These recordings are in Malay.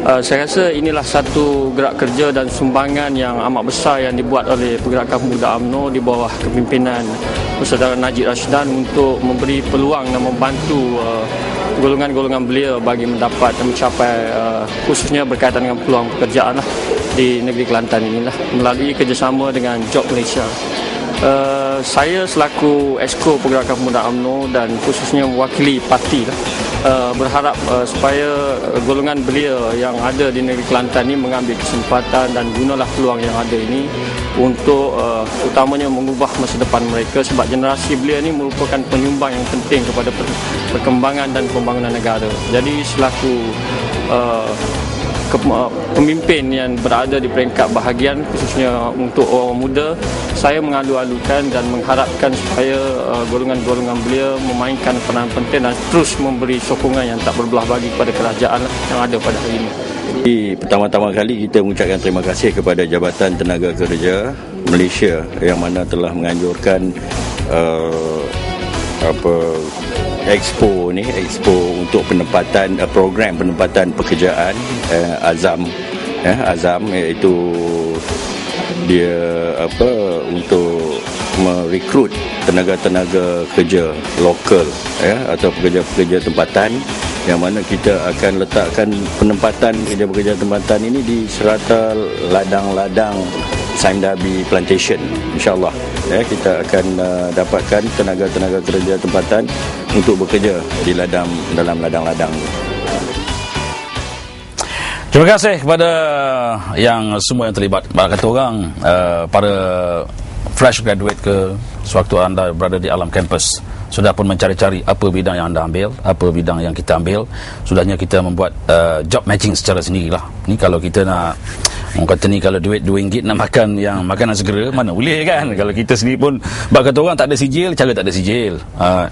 Saya rasa inilah satu gerak kerja dan sumbangan yang amat besar yang dibuat oleh Pergerakan Pemuda UMNO di bawah kepimpinan Saudara Najib Rashidan untuk memberi peluang dan membantu golongan-golongan belia bagi mendapat dan mencapai khususnya berkaitan dengan peluang pekerjaan di negeri Kelantan inilah melalui kerjasama dengan Job Malaysia. Saya selaku Exco Pergerakan Pemuda UMNO dan khususnya mewakili parti berharap supaya golongan belia yang ada di negeri Kelantan ini mengambil kesempatan dan gunalah peluang yang ada ini untuk utamanya mengubah masa depan mereka, sebab generasi belia ini merupakan penyumbang yang penting kepada perkembangan dan pembangunan negara. Jadi selaku pemimpin yang berada di peringkat bahagian khususnya untuk orang muda, saya mengalu-alukan dan mengharapkan supaya golongan-golongan belia memainkan peranan penting dan terus memberi sokongan yang tak berbelah bagi kepada kerajaan yang ada pada hari ini. Jadi pertama-tama kali kita mengucapkan terima kasih kepada Jabatan Tenaga Kerja Malaysia yang mana telah menganjurkan Expo untuk penempatan program penempatan pekerjaan Azam iaitu dia untuk merekrut tenaga-tenaga kerja lokal atau pekerja-pekerja tempatan, yang mana kita akan letakkan penempatan pekerja-pekerja tempatan ini di serata ladang-ladang Saimdabi Plantation. InsyaAllah kita akan dapatkan tenaga-tenaga kerja tempatan untuk bekerja di dalam ladang-ladang. Terima kasih kepada yang semua yang terlibat. Kata orang, para fresh graduate ke sewaktu anda berada di alam kampus sudah pun mencari-cari apa bidang yang anda ambil, apa bidang yang kita ambil. Sudahnya kita membuat job matching secara sendirilah. Ni kalau kita nak, orang kata ni kalau duit RM2 nak makan yang makanan segera, mana boleh kan? Kalau kita sendiri pun, kata orang tak ada sijil, cara tak ada sijil.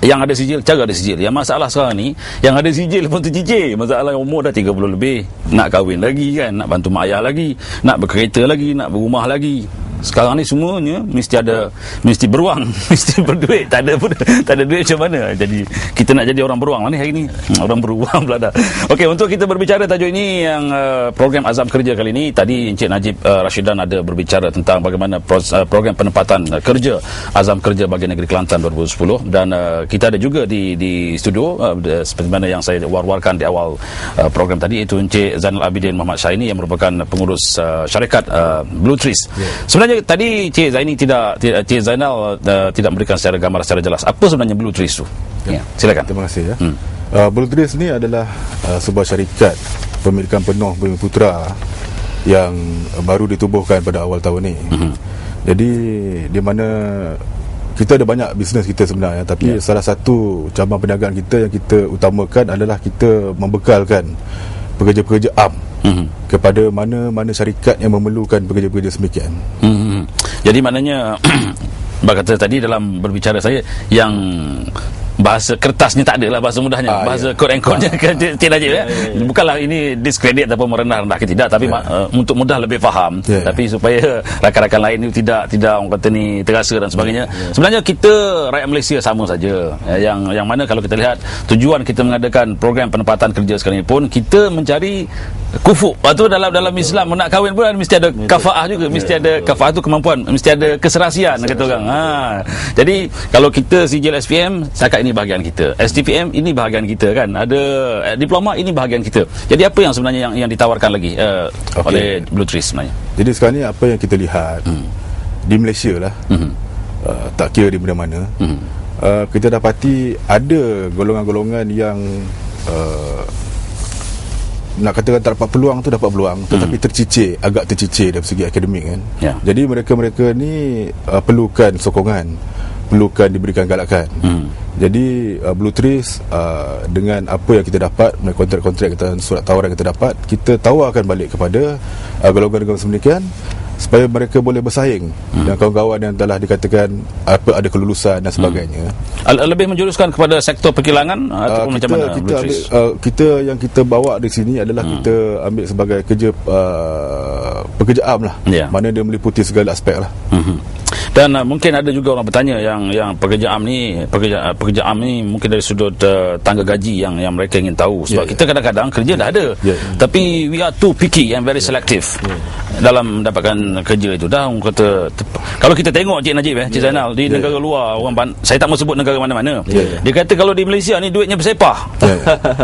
Yang ada sijil, cara ada sijil. Yang masalah sekarang ni, yang ada sijil pun tercicir. Masalah umur dah 30 lebih, nak kahwin lagi kan, nak bantu mak ayah lagi, nak berkereta lagi, nak berumah lagi. Sekarang ni semuanya mesti beruang, mesti berduit. Tak ada duit macam mana? Jadi kita nak jadi orang beruang lah ni hari ni. Orang beruang pula dah. Okey, untuk kita berbicara tajuk ini yang program Azam Kerja kali ini, tadi Encik Najib Rashidan ada berbicara tentang bagaimana program penempatan kerja Azam Kerja bagi negeri Kelantan 2010, dan kita ada juga di studio seperti mana yang saya war-warkan di awal program tadi, itu Encik Zainal Abidin Muhammad Syaini yang merupakan pengurus syarikat Blue Trees. Sebenarnya tadi Cik Zainal tidak memberikan secara gambar secara jelas apa sebenarnya Blue Trees tu. Ya, silakan. Terima kasih ya. Blue Trees ni adalah sebuah syarikat pemilikan penuh Bumi Putra yang baru ditubuhkan pada awal tahun ni. Jadi di mana kita ada banyak bisnes kita sebenarnya, tapi salah satu cabang perniagaan kita yang kita utamakan adalah kita membekalkan pekerja-pekerja am kepada mana-mana syarikat yang memerlukan pekerja-pekerja semikian. Jadi maknanya kata tadi dalam berbicara saya, yang bahasa kertasnya tak ada lah, bahasa mudahnya, bahasa code and code-nya kan tidak je ya. Bukanlah ini diskredit ataupun merendah-rendah ke, tidak, tapi untuk mudah lebih faham, tapi supaya rakan-rakan lain itu tidak orang kata ni terasa dan sebagainya. Sebenarnya kita rakyat Malaysia sama saja, yang mana kalau kita lihat tujuan kita mengadakan program penempatan kerja sekarang ini pun kita mencari kufu. Lepas tu dalam Islam nak kahwin pun mesti ada kafaah juga, mesti ada kafaah tu kemampuan, mesti ada keserasian kata orang. Jadi kalau kita sijil SPM, setakat ini bahagian kita, STPM ini bahagian kita kan, ada diploma ini bahagian kita. Jadi apa yang sebenarnya yang ditawarkan lagi oleh Blue Trees sebenarnya? Jadi sekarang ni apa yang kita lihat di Malaysia lah, tak kira di mana-mana, kita dapati ada golongan-golongan yang nak katakan tak dapat peluang tu dapat peluang, tetapi agak tercicir dari segi akademik kan. Jadi mereka ni perlukan sokongan, perlukan diberikan galakan. Jadi Blue Trees dengan apa yang kita dapat, kontrak-kontrak kita, surat tawaran yang kita dapat, kita tawarkan balik kepada golongan-golongan semikian supaya mereka boleh bersaing dengan kawan-kawan yang telah dikatakan ada kelulusan dan sebagainya. Lebih menjuruskan kepada sektor perkilangan ataupun macam mana? Kita yang kita bawa di sini adalah kita ambil sebagai pekerja am lah, mana dia meliputi segala aspek lah. Dan mungkin ada juga orang bertanya yang pekerja AM ni mungkin dari sudut tangga gaji yang mereka ingin tahu, sebab kita kadang-kadang kerja dah ada, tapi we are too picky and very selective dalam mendapatkan kerja itu. Dah orang kata, kalau kita tengok Cik Najib Cik Zainal di negara luar, saya tak mau sebut negara mana-mana, dia kata kalau di Malaysia ni duitnya bersepah.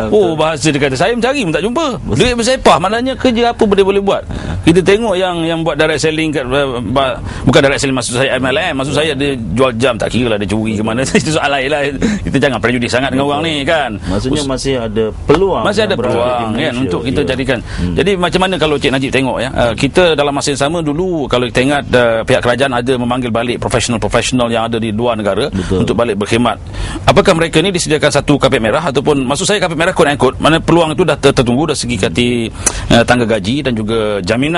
Oh, bahasa dia kata saya mencari pun tak jumpa. Duit bersepah, maknanya kerja apa boleh buat. Kita tengok yang buat direct selling bukan direct selling, maksud saya MLM, maksud saya dia jual jam, tak kira lah dia curi ke mana. Itu soal lain lah. Kita jangan prejudis sangat dengan orang ni kan. Maksudnya masih ada peluang kan untuk kita jadikan. Jadi macam mana kalau Cik Najib tengok kita dalam masa yang sama dulu, kalau kita ingat pihak kerajaan ada memanggil balik profesional yang ada di luar negara untuk balik berkhidmat. Apakah mereka ni disediakan satu kapet merah, ataupun maksud saya kapet merah quote and quote, mana peluang itu dah tertunggu dari segi kati tangga gaji dan juga jaminan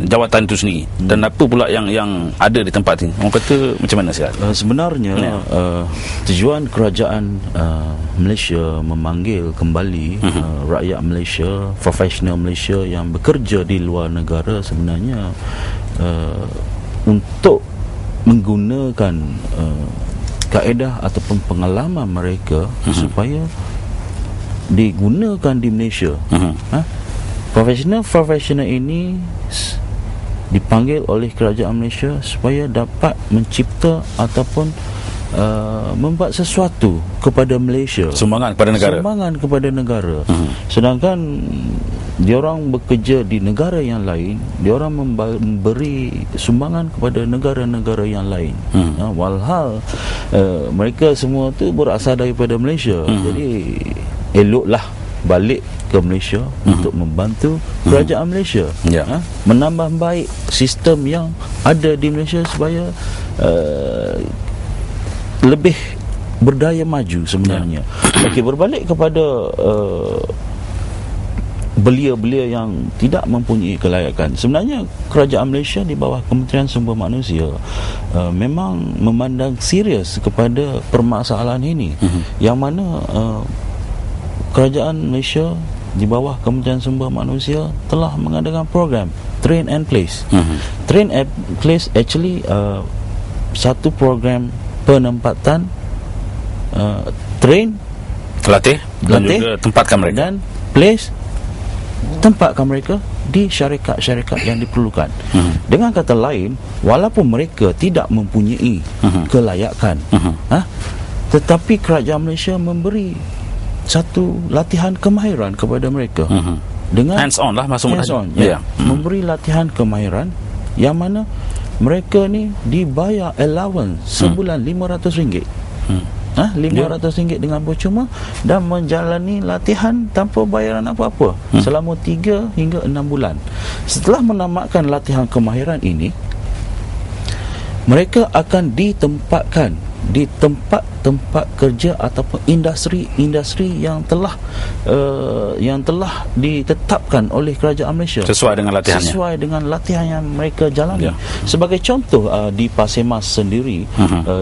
jawatan itu sendiri, dan apa pula yang ada di tempat ini? Orang kata macam mana sihat? Sebenarnya tujuan kerajaan Malaysia memanggil kembali rakyat Malaysia, profesional Malaysia yang bekerja di luar negara sebenarnya untuk menggunakan kaedah ataupun pengalaman mereka supaya digunakan di Malaysia. Profesional ini dipanggil oleh kerajaan Malaysia supaya dapat mencipta ataupun membuat sesuatu kepada Malaysia, sumbangan kepada negara. Sedangkan diorang bekerja di negara yang lain, diorang memberi sumbangan kepada negara-negara yang lain. Walhal mereka semua tu berasal daripada Malaysia. Jadi eloklah balik ke Malaysia untuk membantu kerajaan Malaysia menambah baik sistem yang ada di Malaysia supaya lebih berdaya maju sebenarnya. Okey, berbalik kepada belia-belia yang tidak mempunyai kelayakan. Sebenarnya kerajaan Malaysia di bawah Kementerian Sumber Manusia memang memandang serius kepada permasalahan ini, yang mana kerajaan Malaysia di bawah Kementerian Sumber Manusia telah mengadakan program Train and Place. Train and Place actually satu program penempatan, train, latih dan juga tempatkan mereka, dan place, tempatkan mereka di syarikat-syarikat yang diperlukan. Dengan kata lain, walaupun mereka tidak mempunyai kelayakan, tetapi kerajaan Malaysia memberi satu latihan kemahiran kepada mereka dengan hands-on lah, memberi latihan kemahiran yang mana mereka ni dibayar allowance sebulan RM500. RM500 dengan percuma, dan menjalani latihan tanpa bayaran apa-apa selama 3 hingga 6 bulan. Setelah menamatkan latihan kemahiran ini, mereka akan ditempatkan di tempat-tempat kerja ataupun industri yang telah ditetapkan oleh kerajaan Malaysia sesuai dengan latihan yang mereka jalani. Sebagai contoh, di Pasir Mas sendiri,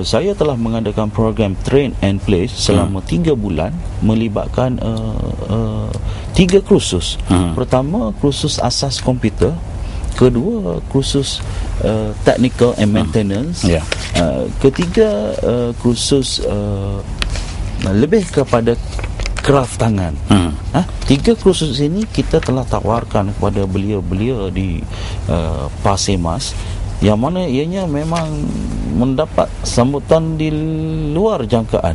saya telah mengadakan program Train and Place selama 3 bulan melibatkan 3 kursus. Pertama, kursus asas komputer. Kedua, kursus technical and maintenance. Ketiga, kursus lebih kepada craft tangan. 3 kursus ini kita telah tawarkan kepada belia-belia di Pasir Mas, yang mana ianya memang mendapat sambutan di luar jangkaan.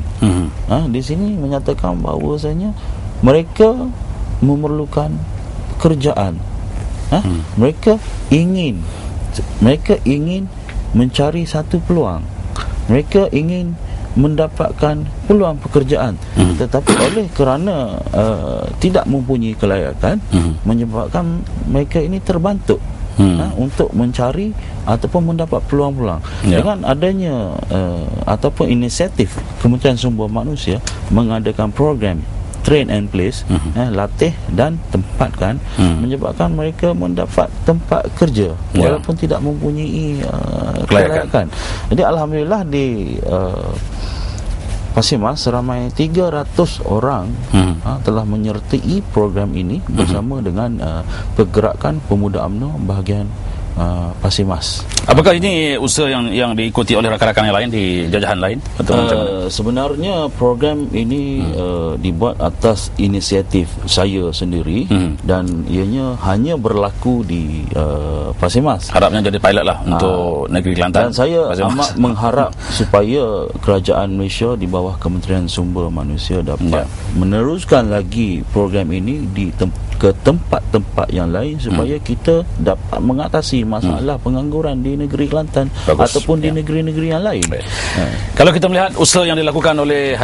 Di sini menyatakan bahawasanya mereka memerlukan pekerjaan. Mereka ingin mencari satu peluang. Mereka ingin mendapatkan peluang pekerjaan, tetapi oleh kerana tidak mempunyai kelayakan, menyebabkan mereka ini terbantuk untuk mencari ataupun mendapat peluang-peluang. Dengan adanya ataupun inisiatif Kementerian Sumber Manusia mengadakan program Train and Place, latih dan tempatkan, menyebabkan mereka mendapat tempat kerja walaupun tidak mempunyai kelayakan. Jadi alhamdulillah di Pasir Mas seramai 300 orang telah menyertai program ini bersama dengan pergerakan pemuda UMNO bahagian Pasir Mas. Apakah ini usaha yang diikuti oleh rakan-rakan yang lain di jajahan lain atau macam mana? Sebenarnya program ini dibuat atas inisiatif saya sendiri dan ianya hanya berlaku di Pasir Mas. Harapnya jadi pilot lah untuk negeri Kelantan. Dan saya amat mengharap supaya kerajaan Malaysia di bawah Kementerian Sumber Manusia dapat meneruskan lagi program ini ke tempat-tempat yang lain supaya kita dapat mengatasi masalah pengangguran di negeri Kelantan. Bagus. Ataupun di negeri-negeri yang lain. Kalau kita melihat usaha yang dilakukan oleh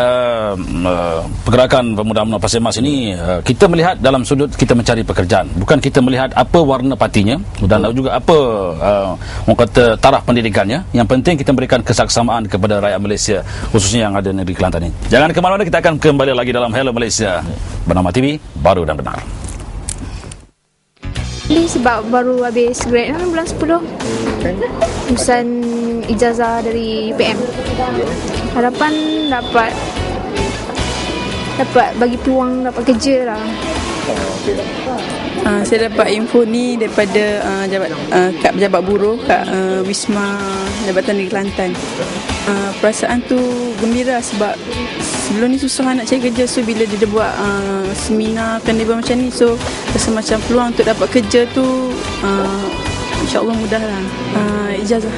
pergerakan pemuda UMNO Pasir Mas ini, kita melihat dalam sudut kita mencari pekerjaan, bukan kita melihat apa warna partinya dan juga apa orang kata taraf pendidikannya. Yang penting kita berikan kesaksamaan kepada rakyat Malaysia, khususnya yang ada di negeri Kelantan ini. Jangan ke mana-mana, kita akan kembali lagi dalam Hello Malaysia bernama TV Baru dan Benar. Sebab baru habis grad kan bulan 10, lulusan ijazah dari PM. Harapan dapat bagi peluang dapat kerja lah. Saya dapat info ni daripada kat pejabat buruh kat Wisma Jabatan Negeri Kelantan. Perasaan tu gembira sebab sebelum ni susah nak cari kerja, so bila dia buat seminar pendidikan macam ni, so rasa macam peluang untuk dapat kerja tu insya-Allah mudah lah. Ijazah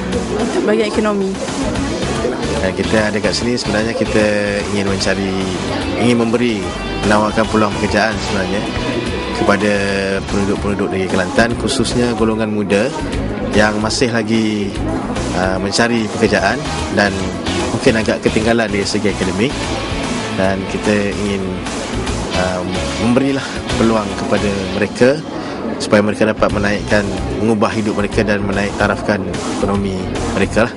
bahagian ekonomi. Kita ada kat sini sebenarnya kita ingin memberi, menawarkan peluang pekerjaan sebenarnya kepada penduduk-penduduk negeri Kelantan, khususnya golongan muda yang masih lagi mencari pekerjaan dan mungkin agak ketinggalan dari segi akademik, dan kita ingin memberilah peluang kepada mereka supaya mereka dapat mengubah hidup mereka dan menaik tarafkan ekonomi mereka lah.